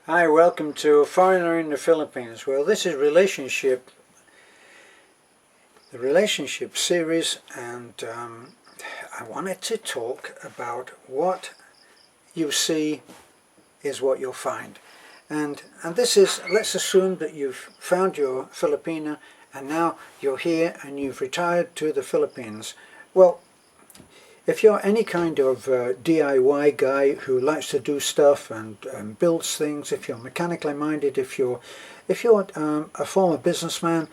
Hi, welcome to Foreigner in the Philippines. Well, this is the relationship series, and I wanted to talk about what you see is what you'll find. And this is, let's assume that you've found your Filipina and now you're here and you've retired to the Philippines. Well, if you're any kind of DIY guy who likes to do stuff and builds things, if you're mechanically minded, if you're a former businessman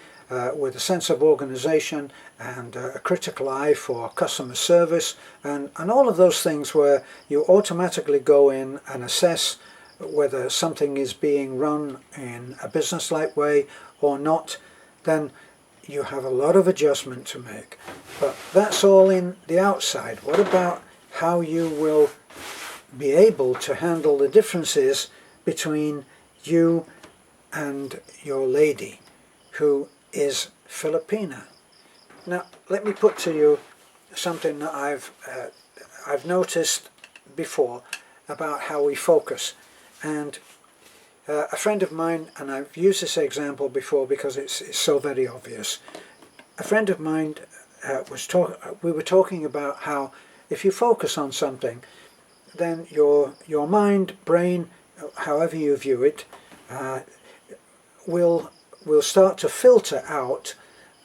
with a sense of organization and a critical eye for customer service and all of those things where you automatically go in and assess whether something is being run in a business-like way or not, then you have a lot of adjustment to make. But that's all in the outside. What about how you will be able to handle the differences between you and your lady, who is Filipina? Now, let me put to you something that I've noticed before about how we focus. And a friend of mine, and I've used this example before because it's so very obvious. A friend of mine we were talking about how if you focus on something, then your mind, brain, however you view it, will start to filter out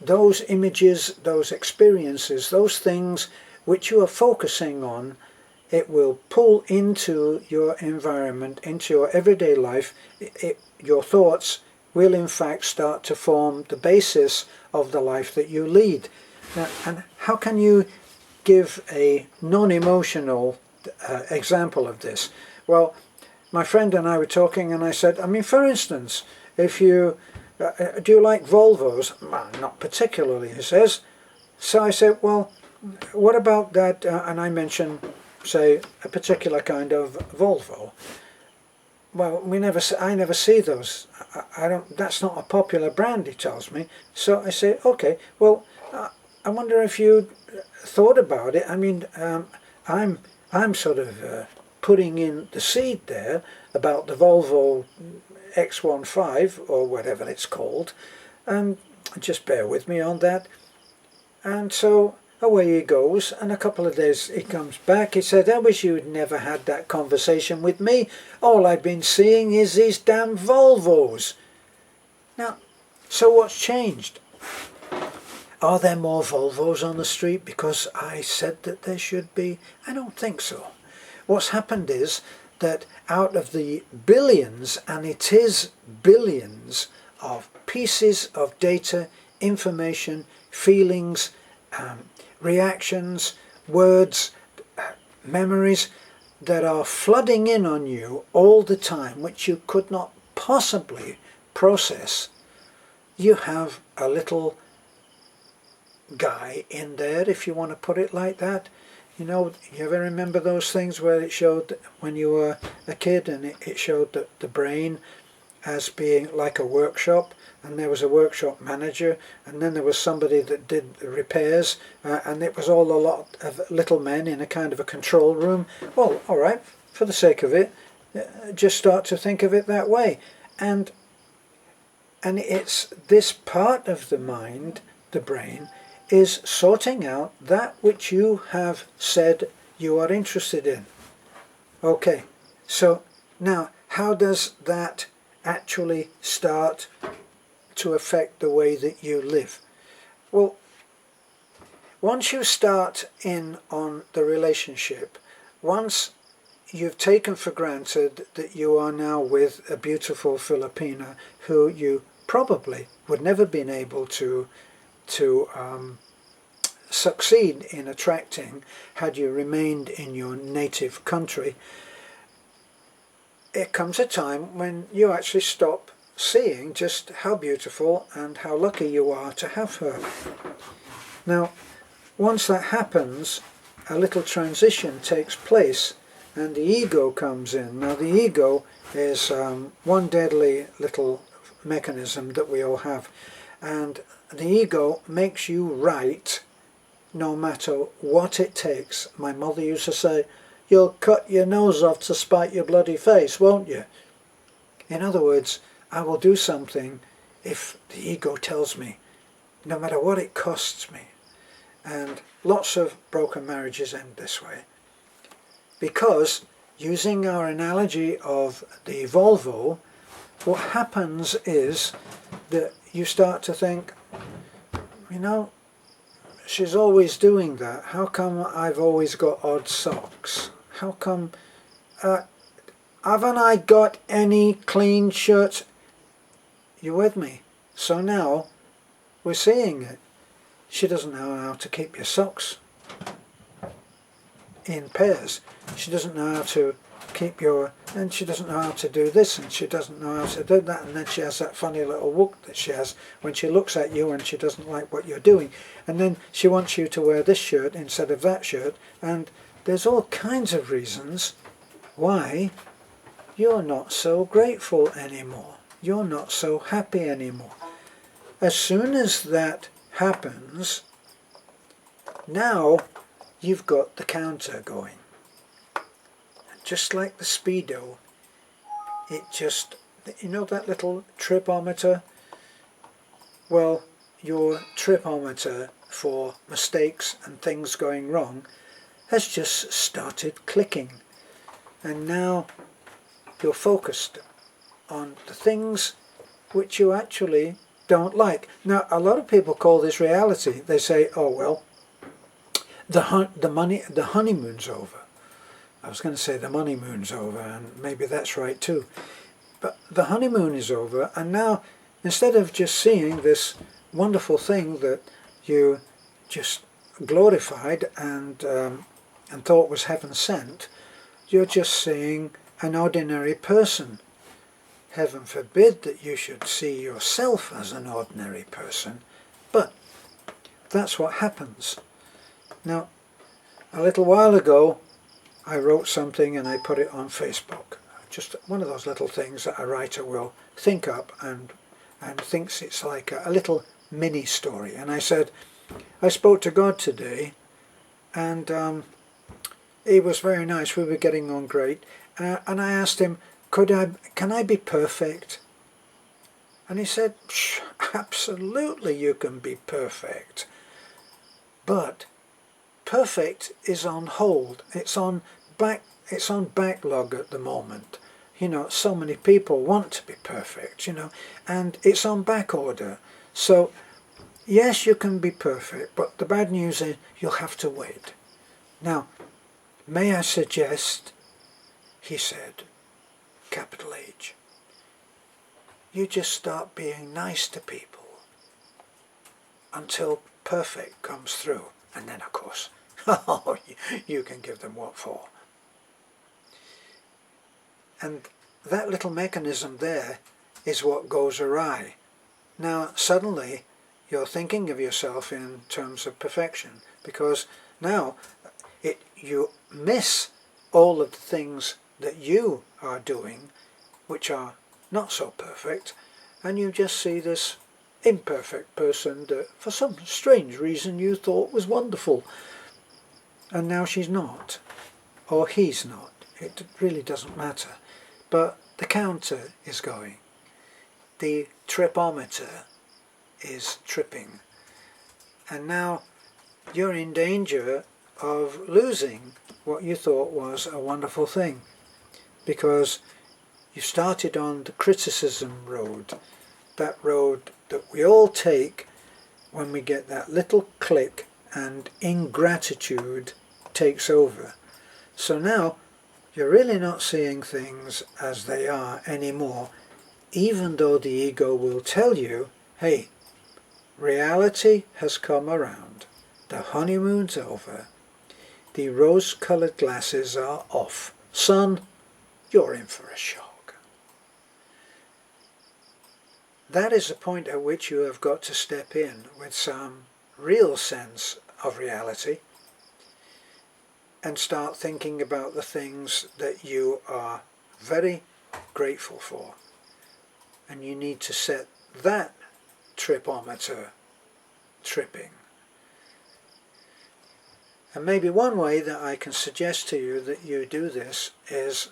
those images, those experiences, those things which you are focusing on. It will pull into your environment, into your everyday life. Your thoughts will in fact start to form the basis of the life that you lead. Now, and how can you give a non-emotional example of this? Well, my friend and I were talking and I said, for instance, if you, do you like Volvos? Well, not particularly, he says. So I said, well, what about that, and I mentioned, say, a particular kind of Volvo. Well, I never see those. I don't. That's not a popular brand, he tells me. So I say, okay. Well, I wonder if you thought about it. I'm sort of putting in the seed there about the Volvo X15 or whatever it's called, and just bear with me on that. And so away he goes, and a couple of days he comes back. He said, I wish you'd never had that conversation with me. All I've been seeing is these damn Volvos. Now, so what's changed? Are there more Volvos on the street because I said that there should be? I don't think so. What's happened is that out of the billions, and it is billions, of pieces of data, information, feelings, reactions, words, memories that are flooding in on you all the time, which you could not possibly process, you have a little guy in there, if you want to put it like that. You ever remember those things where it showed when you were a kid and it showed the brain as being like a workshop, and there was a workshop manager, and then there was somebody that did repairs, and it was all a lot of little men in a kind of a control room. Well, all right, for the sake of it, just start to think of it that way. And it's this part of the mind, the brain, is sorting out that which you have said you are interested in. Okay, so now how does that actually start to affect the way that you live? Well, once you start in on the relationship, once you've taken for granted that you are now with a beautiful Filipina who you probably would never been able to succeed in attracting had you remained in your native country, it comes a time when you actually stop seeing just how beautiful and how lucky you are to have her. Now, once that happens, a little transition takes place and the ego comes in. Now, the ego is one deadly little mechanism that we all have, and the ego makes you right no matter what it takes. My mother used to say, you'll cut your nose off to spite your bloody face, won't you? In other words, I will do something if the ego tells me, no matter what it costs me. And lots of broken marriages end this way. Because, using our analogy of the Volvo, what happens is that you start to think, you know, she's always doing that. How come I've always got odd socks? How come, haven't I got any clean shirts? You with me? So now, we're seeing it. She doesn't know how to keep your socks in pairs. She doesn't know how to keep your, and she doesn't know how to do this, and she doesn't know how to do that, and then she has that funny little look that she has when she looks at you and she doesn't like what you're doing, and then she wants you to wear this shirt instead of that shirt, and there's all kinds of reasons why you're not so grateful anymore. You're not so happy anymore. As soon as that happens, now you've got the counter going. Just like the speedo, it just, you know that little tripometer? Well, your tripometer for mistakes and things going wrong has just started clicking. And now you're focused on the things which you actually don't like. Now, a lot of people call this reality. They say, oh well, the honeymoon's over. I was going to say the moneymoon's over, and maybe that's right too. But the honeymoon is over, and now instead of just seeing this wonderful thing that you just glorified and thought was heaven sent, you're just seeing an ordinary person. Heaven forbid that you should see yourself as an ordinary person, but that's what happens. Now, a little while ago, I wrote something and I put it on Facebook. Just one of those little things that a writer will think up and thinks it's like a little mini story. And I said, I spoke to God today, and he was very nice. We were getting on great. And I asked him, can I be perfect? And he said, absolutely you can be perfect. But perfect is on hold. It's on backlog at the moment. You know, so many people want to be perfect, you know, and it's on back order. So yes, you can be perfect, but the bad news is you'll have to wait. Now, may I suggest, he said, capital H, you just start being nice to people until perfect comes through, and then of course you can give them what for. And that little mechanism there is what goes awry. Now suddenly you're thinking of yourself in terms of perfection, because now you miss all of the things that you are doing which are not so perfect, and you just see this imperfect person that for some strange reason you thought was wonderful, and now she's not, or he's not. It really doesn't matter. But the counter is going. The tripometer is tripping. And now you're in danger of losing what you thought was a wonderful thing, because you started on the criticism road, that road that we all take when we get that little click and ingratitude takes over. So now you're really not seeing things as they are anymore, even though the ego will tell you, hey, reality has come around, the honeymoon's over, the rose-coloured glasses are off. Son, you're in for a shock. That is the point at which you have got to step in with some real sense of reality and start thinking about the things that you are very grateful for. And you need to set that tripometer tripping. And maybe one way that I can suggest to you that you do this is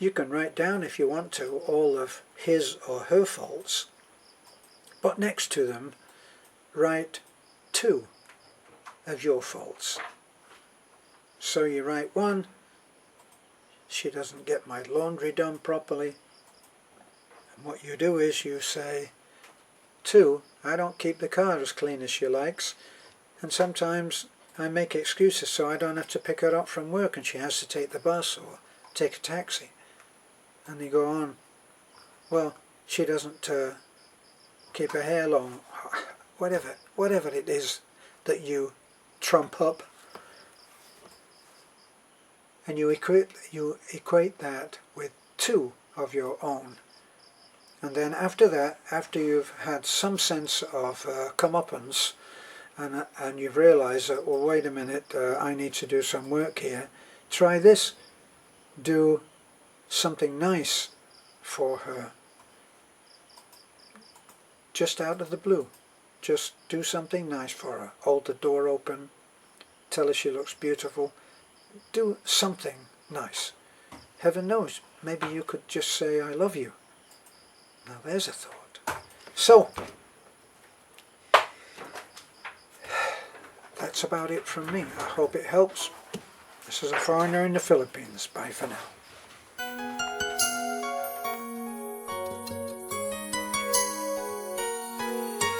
You can write down, if you want to, all of his or her faults, but next to them write 2 of your faults. So you write 1, she doesn't get my laundry done properly. And what you do is you say 2, I don't keep the car as clean as she likes, and sometimes I make excuses so I don't have to pick her up from work and she has to take the bus or take a taxi. And you go on, well, she doesn't keep her hair long, whatever it is that you trump up, and you equate that with 2 of your own. And then after that, after you've had some sense of comeuppance, and you've realized that, well, wait a minute, I need to do some work here, try this. Do something nice for her. Just out of the blue. Just do something nice for her. Hold the door open. Tell her she looks beautiful. Do something nice. Heaven knows, maybe you could just say, I love you. Now there's a thought. So, that's about it from me. I hope it helps. This is a foreigner in the Philippines. Bye for now.